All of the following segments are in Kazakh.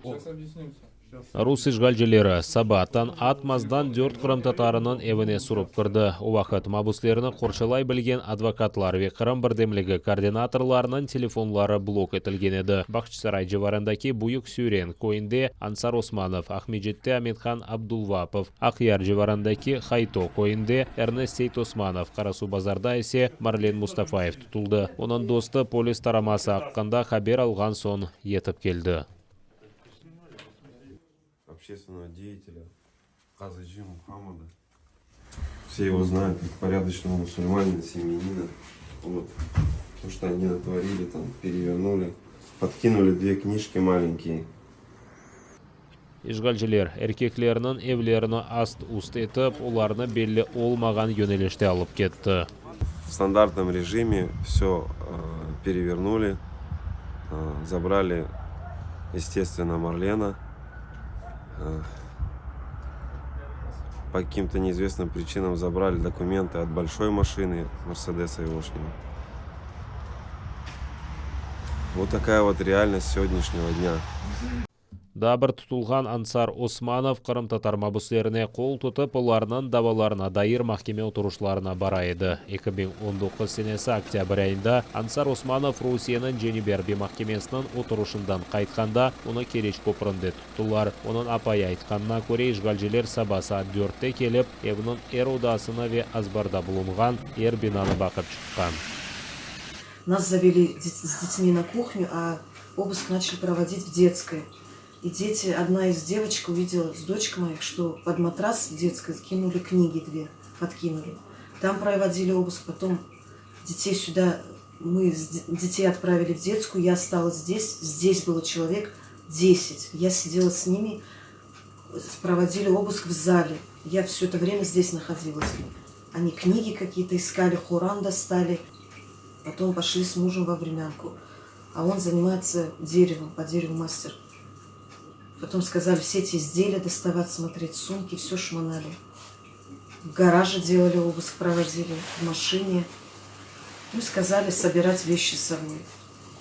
Сейчас объясню все. Рус ишгалчылары Сабаттан Атмаздан 4 Кырым татарынын evine суруп кырды. Убакыт мабуслерни корчолай билген адвокатлар ve Кырым бирдемлиги координаторларынын телефонлары блок этилген эди. Бакчысарай жыбарындагы Буюк Сюрен коинде Ансар Османов, Ахмеджетте Амедхан Абдулвапов, Акъяр жыбарындагы Хайто коинде Эрнест Сейт Османов, Карасу базарда эсе Марлен Мустафаев тутулду. Онун досту полис тарамасы акканда хабар алган соң етип келди. Общественного деятеля Казаджи Мухаммада. Все его знают как порядочного мусульманина, семьянина. Вот. То, что они натворили, там, перевернули, подкинули 2 книжки маленькие. Ишгалчылар эркеклеринин evlerini аст-уст этип, уларны белли олмаган yönelişte алып кетти. В стандартном режиме все перевернули, забрали, естественно, Марлена. По каким-то неизвестным причинам забрали документы от большой машины, Мерседеса Ивошнего. Вот такая вот реальность сегодняшнего дня. Дабыр тутулган Ансар Османов Кырым татар мабуслерine кол тутуп, уларнын дабаларына дайыр махкеме отурушларына бара эди. 2019 сенеси октябрь айында Ансар Османов Русиянын Жениберби махкемесинин отурушундан кайтканда, уну Кереч көпүрүндө туттулар. Онун апайы айтканына көрө, ишгалчылар саба саат 4-те келип, evинин эр удасына ве азбарда булунган эр бинаны бакып чыккан. Нас завели с детьми на кухню, а обыск начали проводить в детской. И дети, одна из девочек увидела с дочкой моих, что под матрас в детской кинули книги 2, подкинули. Там проводили обыск, потом детей сюда, мы детей отправили в детскую, я осталась здесь, здесь было человек 10. Я сидела с ними, проводили обыск в зале. Я все это время здесь находилась. Они книги какие-то искали, Коран достали. Потом пошли с мужем во времянку. А он занимается деревом, по дереву мастер. Потом сказали все эти изделия доставать, смотреть, сумки, все шмонали. В гараже делали обыск, проводили, в машине. Ну, сказали собирать вещи с собой.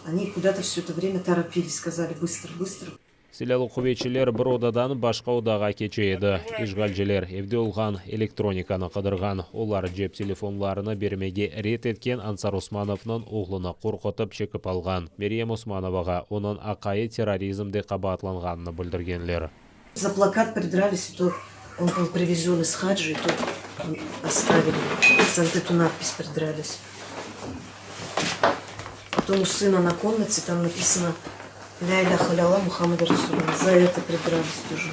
Они куда-то все это время торопились, сказали быстро, быстро. Силялуу кубетчилер bir odadan башка odага кечейди. Ишгалчылар evde olgan электрониканы кыдырган. Олар жеп телефонларını бермеге рет эткен Ансар Османовнун оглуна коркутуп чекип алган. Мерием Османовага онун акайы терроризмде кабатланганын билдиргенлер. За плакат придрались, и то он был привезен из хаджи, и то оставили. За вот эту надпись придрались. Потом у сына на комнате там написано «Ля иляха илля Мухаммад Расулуллах». За это придрались тоже.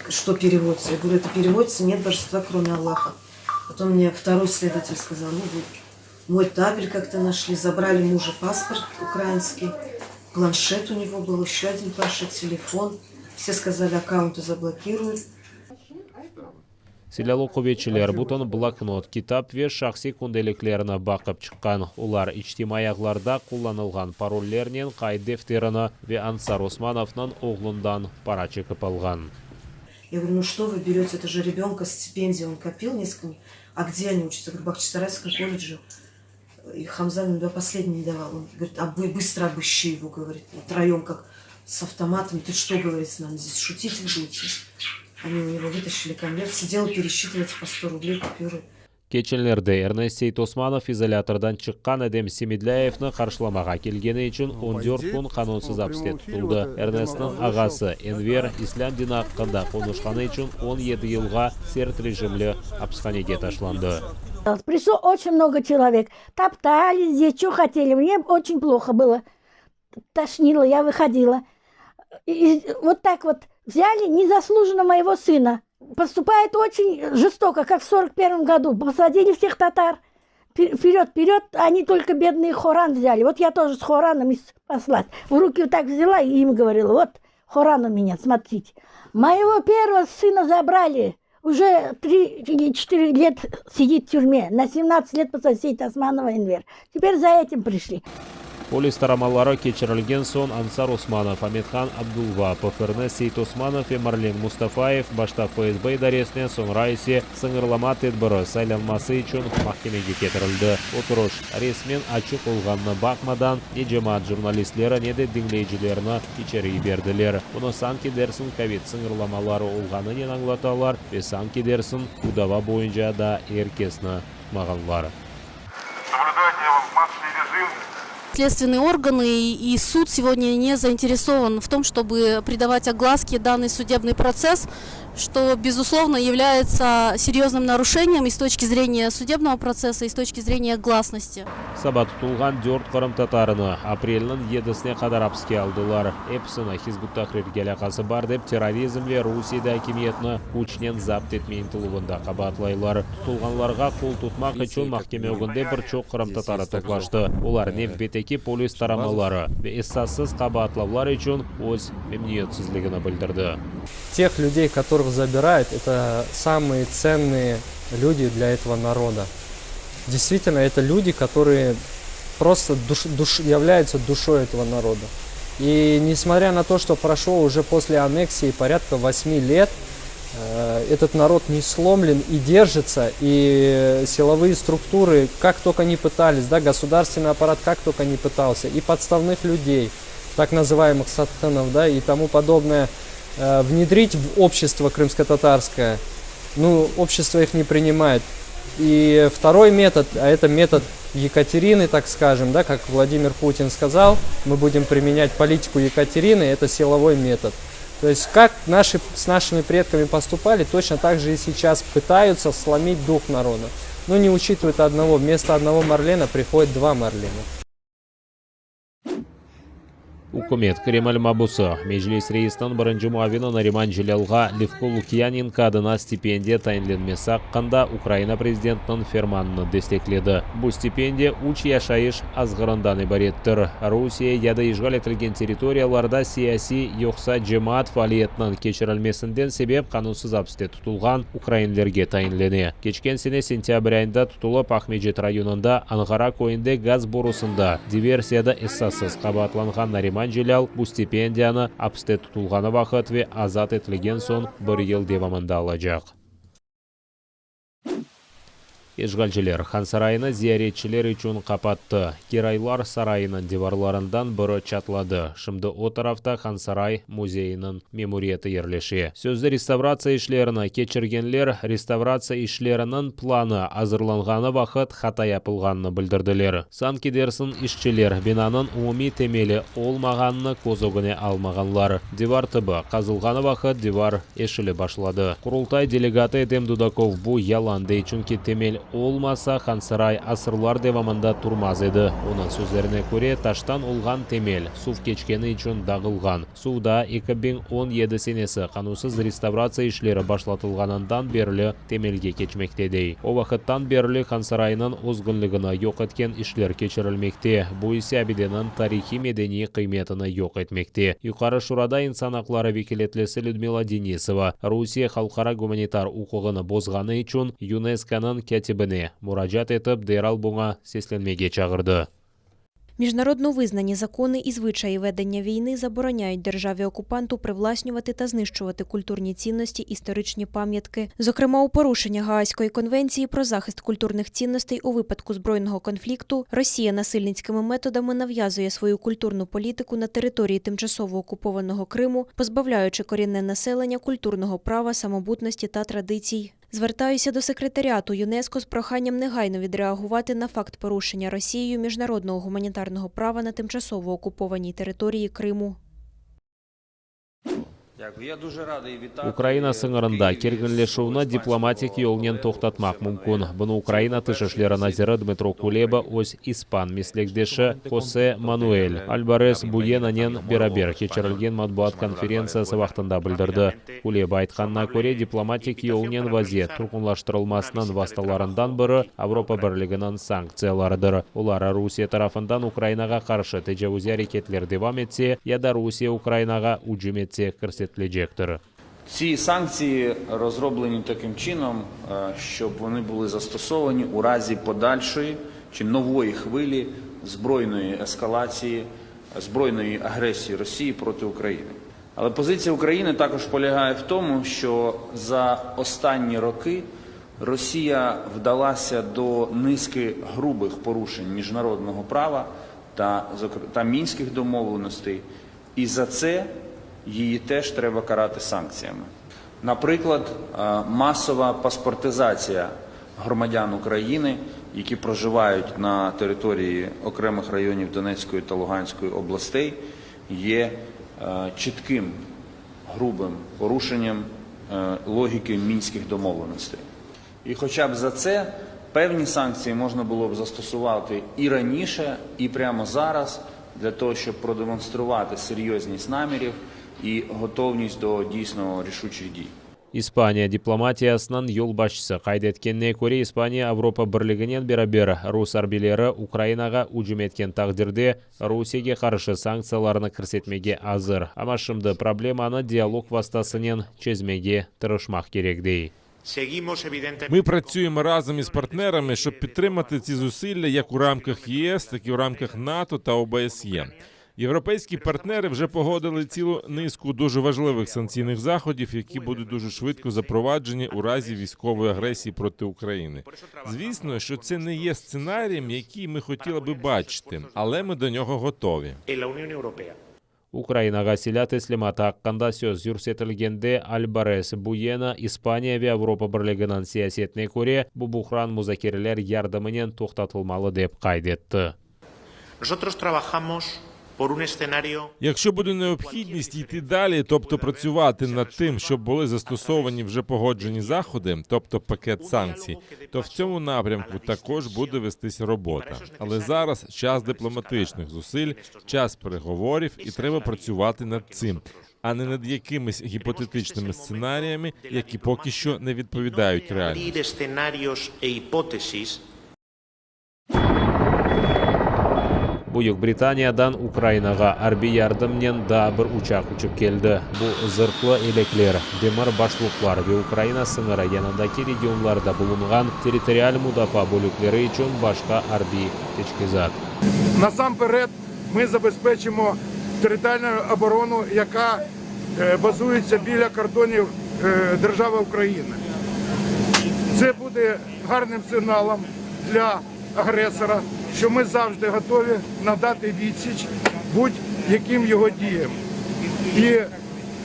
Что переводится? Я говорю, это переводится «нет божества, кроме Аллаха». Потом мне второй следователь сказал, ну вот, мой табель как-то нашли, забрали мужа паспорт украинский, планшет у него был, еще один планшет, телефон. Все сказали, аккаунты заблокируют. Силялуу кубетчилер бутун блокнот, китап ве шахси кунделиклерини бакып чыккан. Улар ичтимаиякларда кулланылган пароллеринин кайд дефтерини ве Ансар Османовнун оглундан пара чекип алган. Я говорю, ну что вы берете, это же ребенка стипендию, он копил несколько. А где они учатся? Я говорю, в Бахчисарайском колледже. И Хамзан мне последний не давал. Он говорит, быстро обыщи его, говорит, втроем как с автоматом. Ты что, говорит, с нами здесь шутить будете? Они у него вытащили конверт, сидел пересчитывать по 100 рублей купюры. Кеченлерде Эрнест Сейт Османов изолятордан чыккан Эдем Семидляевни каршыламага келгени үчүн 14 күн канунсуз апсте тутулду. Эрнесттин агасы Энвер ислам дини акында конушканы үчүн 17 жылга серт режимли апсканеге ташланды. Пришло очень много человек. Топтали здесь, что хотели. Мне очень плохо было. Тошнило, я выходила. И вот так вот взяли незаслуженно моего сына. Поступает очень жестоко, как в 41 году. Посадили всех татар. Вперед, вперед. Они только бедные Хоран взяли. Вот я тоже с Хораном спаслась. В руки вот так взяла и им говорила, вот Хоран у меня, смотрите. Моего первого сына забрали. Уже 3 или 4 лет сидит в тюрьме. На 17 лет посадили Османова Энвер. Теперь за этим пришли. Полис тарамалары кечирилген соң Ансар Усманов, Аметхан Абдулвапов, Эрнест Сейт Усманов и Марлен Мустафаев башта ФСБ идаресіне соңра есе сыңырлама тедбірі сайланмасы үшін махкемеге кетірілді. Отырыш ресмен ачық олғанны бақмадан не жамаат журналистлері, не де dinleyicilerine içeriği berdiler. Bunu sanki dersin ковид sınırlamaları olğanı ne anlatalar ve sanki dersin udava boyunca da herkesine mağanlar. Следственные органы и суд сегодня не заинтересован в том, чтобы придавать огласке данный судебный процесс, что, безусловно, является серьезным нарушением и с точки зрения судебного процесса, и с точки зрения гласности. Sabah tutulgan 4 Kırım Tatarını aprelinin 7'sine kadar hapsке aldılar. Hepsini Hizbut Tahrir'ge alakası var deb terrorizm ve Rusiyada hakimiyetini kuchnen zapt etme intiluvunda qabatlaylar. Tutulganlarga qo'l tutmak için mahkeme önünde bir çok Kırım Tatarı toplaştı. Ular nefbeteki polis taramalары ve esassız qabatlavlar için o'z memnuniyetsizligini bildirdi. Тех людей, которых забирают, это самые ценные люди для этого народа. Действительно, это люди, которые просто являются душой этого народа. И несмотря на то, что прошло уже после аннексии порядка 8 лет, этот народ не сломлен и держится, и силовые структуры, как только не пытались, да, государственный аппарат как только не пытался, и подставных людей, так называемых сатханов, да, и тому подобное, внедрить в общество крымско-татарское, ну, общество их не принимает. И второй метод, а это метод Екатерины, так скажем, да, как Владимир Путин сказал, мы будем применять политику Екатерины, это силовой метод. То есть как с нашими предками поступали, точно так же и сейчас пытаются сломить дух народа. Но не учитывают одного, вместо одного Марлена приходит 2 Марлена. Hukumet Kreml mabusi Meclis reisining birinchi muavini Nariman Jilalga Levko Lukyanenko adına stipendiya tayinlanmasi haqqında Ukraina prezidentining fermanini destekledi. Bu stipendiya 3 yashayish azg'iridan iboratdir. Rossiya yada ishg'ol etilgan territoriyalarda siyosiy yo'qsa jamoat faoliyatining kechirilmasidan sebep qonunsiz hibsda tutilgan ukrainlarga tayinlandi. Kechgan sene sentyabr oyida tutilib Ahmedjet rayonida Ang'ara ko'yinda gaz borusida diversiyada esassiz qabatlangan Nariman Jilal bu stipendiyani hibsda tutilgani vaqt ve azat etilgan so'ng 1 yil davomida olacak. Ishg'olchilar Xan saroyini ziyoratchilar uchun qapatdi. Kiraylar saroyining devorlaridan biri chatladi. Şimdi o tarafta Xan saroy muzeyining memoriyati yerleşi. Sözde restavratsiya ishlarini kechirganlar restavratsiya ishlarining plani hazırlangani vaqt xato yapılganini bildirdiler. Sanki dersin ishchilar binoning umumiy temeli olmaganini ko'z o'g'ine almaganlar. Devor tibi qazilgani vaqt devor eshili boshladi. Qurultay delegati Edem Dudakov bu yalandi, chunki temel olmasa Xan saroy asrlar davomida turmaz edi. Onun so'zlariga ko'ra tashdan olgan temel suv kechgani uchun dag'ilgan. Suvda 2017 senesi qonunsiz restavratsiya ishlari boshlatilganidan beri temelga kechmoqda. O vaqtdan beri Xan saroyining o'zginligini yo'q etgan ishlar kechirilmoqda. Bu esa abidaning tarixiy madaniy qiymatini yo'q etmoqda. Yuqori Shurada inson haqlari vakilatlisi Lyudmila Denisova Rossiya xalqaro gumanitar huquqini bozgani uchun UNESCOning katibini murojaat etib, derhal bunga seslenmege chaqirdi. Міжнародно визнані закони і звичаї ведення війни забороняють державі-окупанту привласнювати та знищувати культурні цінності, історичні пам'ятки. Зокрема, у порушення Гаазької конвенції про захист культурних цінностей у випадку збройного конфлікту Росія насильницькими методами нав'язує свою культурну політику на території тимчасово окупованого Криму, позбавляючи корінне населення культурного права, самобутності та традицій. Звертаюся до секретаріату ЮНЕСКО з проханням негайно відреагувати на факт порушення Росією міжнародного гуманітарного права на тимчасово окупованій території Криму. Ukraina sınırında kerginleşuvni diplomatik yolnen to'xtatmak mumkin. Bunu Ukraina Tashqi ishlar naziri Dmitro Kuleba o'z ispan meslekdoshi Jose Manuel Alvarez Buyenanen beraber kechirilgan matbuot konferensiyasi vaqtida bildirdi. Kuleba aytganına ko'ra, diplomatik yolnen vaziyat turg'unlashtirilmasining vasitalaaridan biri Avropa Birligining sanksiyalaridir. Ular Rossiya tarafidan Ukrainaga qarshi tajovuzli harakatlar davom etsa, yoda Rossiya Ukrainaga hujum etsa ko'rsatilajektir. Ці санкції розроблені таким чином, щоб вони були застосовані у разі подальшої чи нової хвилі збройної ескалації, збройної агресії Росії проти України. Але позиція України також полягає в тому, що за останні роки Росія вдалася до низки грубих порушень міжнародного права та мінських домовленостей, і за це її теж треба карати санкціями. Наприклад, масова паспортизація громадян України, які проживають на території окремих районів Донецької та Луганської областей, є чітким, грубим порушенням логіки мінських домовленостей. І хоча б за це певні санкції можна було б застосувати і раніше, і прямо зараз, для того, щоб продемонструвати серйозність намірів і готовність до дійсно рішучих дій. Испания дипломатиясынан yol başçысы qayd etkенне көре Испания Европа бірлігінен бері рус арбилері Украинаға ұжым еткен тағдирде Русияге қаршы санкцияларны кірсетмеге азыр. Амашымды проблеманы диалог вастасынен чезмеге тырышмақ керекдей. Ми працюємо разом із партнерами, щоб підтримати ці зусилля як у рамках ЄС, так і в рамках НАТО та ОБСЄ. Європейські партнери вже погодили цілу низку дуже важливих санкційних заходів, які будуть дуже швидко запроваджені у разі військової агресії проти України. Звісно, що це не є сценарієм, який ми хотіли би бачити, але ми до нього готові. Украинаға силят ислимат аққанда сөз жүрсетілгенде Альбарес Буена Испания ве Европа бірлігінің сиясетіне көре бұл бұқран музакерлер ярдымынен тоқтатылмалы деп қайдетті. Якщо буде необхідність йти далі, тобто працювати над тим, щоб були застосовані вже погоджені заходи, тобто пакет санкцій, то в цьому напрямку також буде вестись робота. Але зараз час дипломатичних зусиль, час переговорів і треба працювати над цим, а не над якимись гіпотетичними сценаріями, які поки що не відповідають реальності. Бuyuk Британиядан Украинаға арби ярдымнен да бір учақ ұшып келді. Бұл зырқлы элеклер, демір башлықлар ве Украина сыңыры янындаки регионларда булынған территориаль мудафа бөліклері үшін башқа арби течкізат. Насамперед ми забезпечимо територіальну оборону, яка базується біля кордонів держави України. Це буде гарним сигналом для агресора, що ми завжди готові надати відсіч будь-яким його діям. І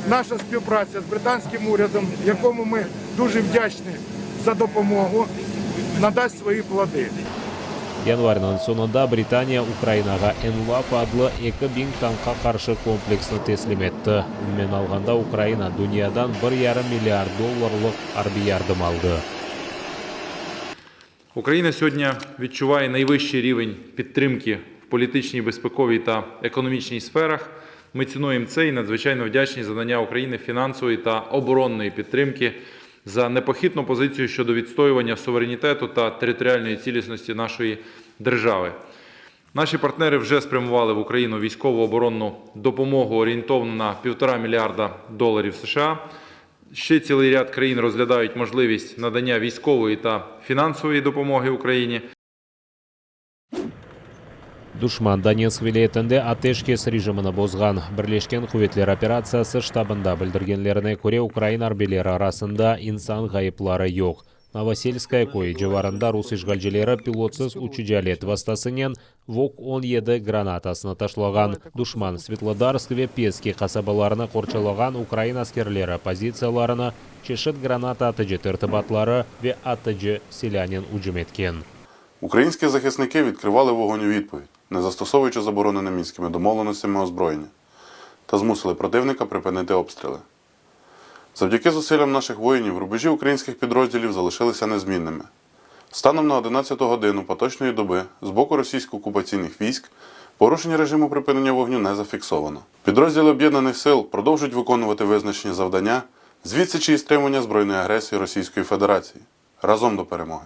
наша співпраця з британським урядом, якому ми дуже вдячні за допомогу, надасть свої плоди. Январьның сонында Британия Украинаға Энлап адлы 2000 танкқа қаршы комплексны теслим етті. Мен алғанда Украина дүниядан $1,5 миллиард арби ярдым алды. Україна сьогодні відчуває найвищий рівень підтримки в політичній, безпековій та економічній сферах. Ми цінуємо це і надзвичайно вдячні за надання України фінансової та оборонної підтримки, за непохитну позицію щодо відстоювання суверенітету та територіальної цілісності нашої держави. Наші партнери вже спрямували в Україну військово оборонну допомогу орієнтовно на $1,5 мільярда США. Ще цілий ряд країн розглядають можливість надання військової та фінансової допомоги Україні. Душман Донецк вилетінде атешкес режимini бозған. Бірлешкен Құветлер операциясы штабында білдіргенлеріне көре Украина арбилері арасында инсан ғайыплары yok. Новосельская көй жеварында рус işgalcilері пилотсыз учудялет вастасынен ВОК-17 гранатасыны ташлаған. Душман Светлодарск ве Пески қасабаларыны қорчалаған Украина аскерлері позицияларыны чешет граната АТЖ тертибатлары ве АТЖ селянин уджым еткен. Українські захисники відкривали вогонь у відповідь, не застосовуючи заборонене мінськими домовленостями озброєння, та змусили противника припинити обстріли. Завдяки зусиллям наших воїнів рубежі українських підрозділів залишилися незмінними. Станом на 11 годину поточної доби з боку російсько-окупаційних військ порушення режиму припинення вогню не зафіксовано. Підрозділи Об'єднаних сил продовжують виконувати визначені завдання з відсічі і стримування збройної агресії Російської Федерації. Разом до перемоги!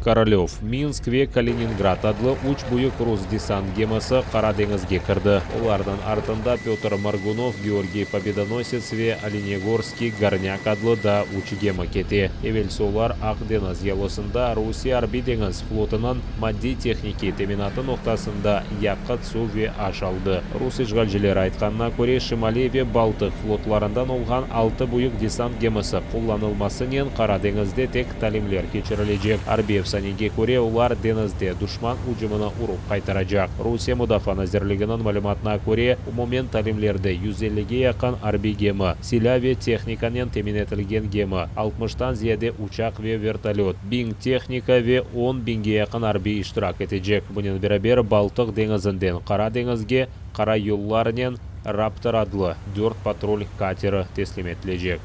Королев, Минск ве Калининград адлы уч буйык рус десант кемасы Кара деңізге кірді. Олардан артында Петр Маргунов, Георгий Победоносец ве Оленегорский Горняк адлы да уч кема кете. Эвелсолар Ақ деңіз елосында Русия Арби деңіз флотынан мадди техники теминаты ноқтасында яққыт су ве ашалды. Рус ишгалжилер айтқанына көре Шимали ве Балтық флотларындан олған 6 буйык десант кемасы қолланылмасынен Кара деңізде тек талимлер кечірілежек. Арбиев санеге көре олар денізде душман ұжымына ұрып қайтарajak. Русия мұдафа назерлігінің мәліметіне көре умумен талимлерді 150-ге яқын арби кемі, сила ве техниканен теминетілген кемі, 60-тан зияде учақ ве вертолет, бинг техника ве 10 бинге яқын арби иштирак етежек. Бұнен берабер Балтық деңізінден Кара деңізге Кара юлларынан Раптор адлы 4 патруль катері теслим етілежек.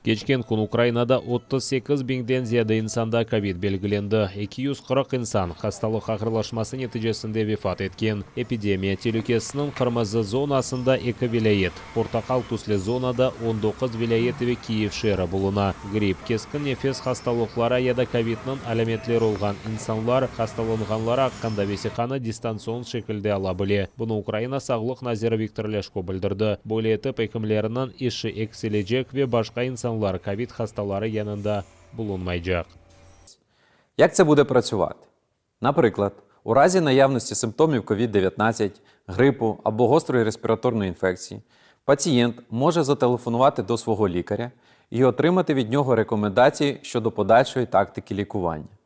Кечкен күн Украинада 38 биңден зияда инсанда ковид белгіленді. 240 инсан хасталық ақырлашмасы нәтижесінде вефат еткен. Эпидемия телекесінің қырмызы зонасында 2 вилайет, портақал түслі зонада 19 вилайет ве Киев шері болуна. Грипп, кескі нефес хасталықлара яда ковидның әлеметлер олған инсанлар хасталынғанлар аққанда весіқаны дистанцион шекілде ала біле. Бұны Украина сағлық назері Виктор Лешко білдірді. Болеті пекімлерінің іші эксележек ве башқа инсан ковід хасталары янында булунмайжак. Як це буде працювати? Наприклад, у разі наявності симптомів COVID-19, грипу або гострої респіраторної інфекції, пацієнт може зателефонувати до свого лікаря і отримати від нього рекомендації щодо подальшої тактики лікування.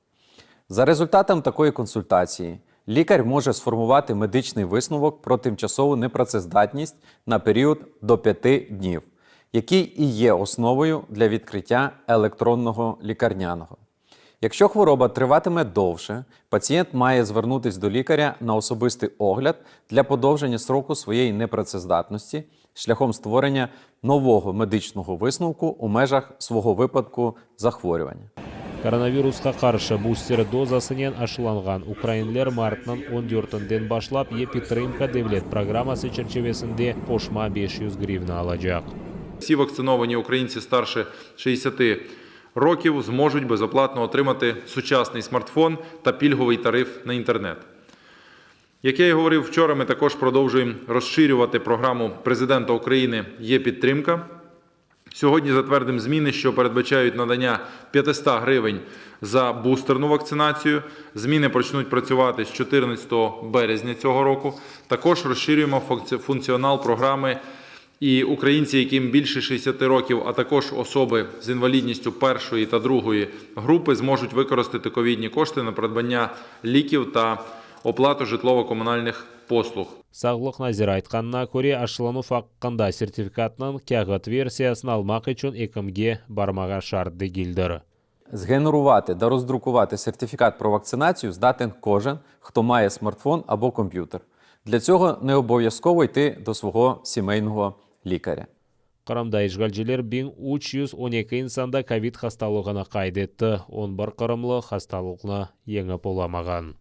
За результатом такої консультації лікар може сформувати медичний висновок про тимчасову непрацездатність на період до 5 днів, який і є основою для відкриття електронного лікарняного. Якщо хвороба триватиме довше, пацієнт має звернутися до лікаря на особистий огляд для подовження строку своєї непрацездатності шляхом створення нового медичного висновку у межах свого випадку захворювання. Коронавирусқа қаршы бустер дозасынен ашыланған украинлер мартынан 14-ден башлап підтримка девлет программасы черчевесінде қошма 500 гривна алajak. Всі вакциновані українці старше 60 років зможуть безоплатно отримати сучасний смартфон та пільговий тариф на інтернет. Як я і говорив вчора, ми також продовжуємо розширювати програму Президента України «Є підтримка». Сьогодні затвердимо зміни, що передбачають надання 500 гривень за бустерну вакцинацію. Зміни почнуть працювати з 14 березня цього року. Також розширюємо функціонал програми. І українці, яким більше 60 років, а також особи з інвалідністю першої та другої групи зможуть використати ковідні кошти на придбання ліків та оплату житлово-комунальних послуг. Сағлық назир айтқанына көре ашылану фаққында сертификатның кәғыт версиясын алмақ үшін екімге бармаға шартты келдір. Згенерувати та роздрукувати сертифікат про вакцинацію здатен кожен, хто має смартфон або комп'ютер. Для цього не обов'язково йти до свого сімейного лікаря. Қырымда ишгалжилер 1312 инсанда ковид хасталығына қайдетті, 11 қырымлы хасталығына еңіп оламаған.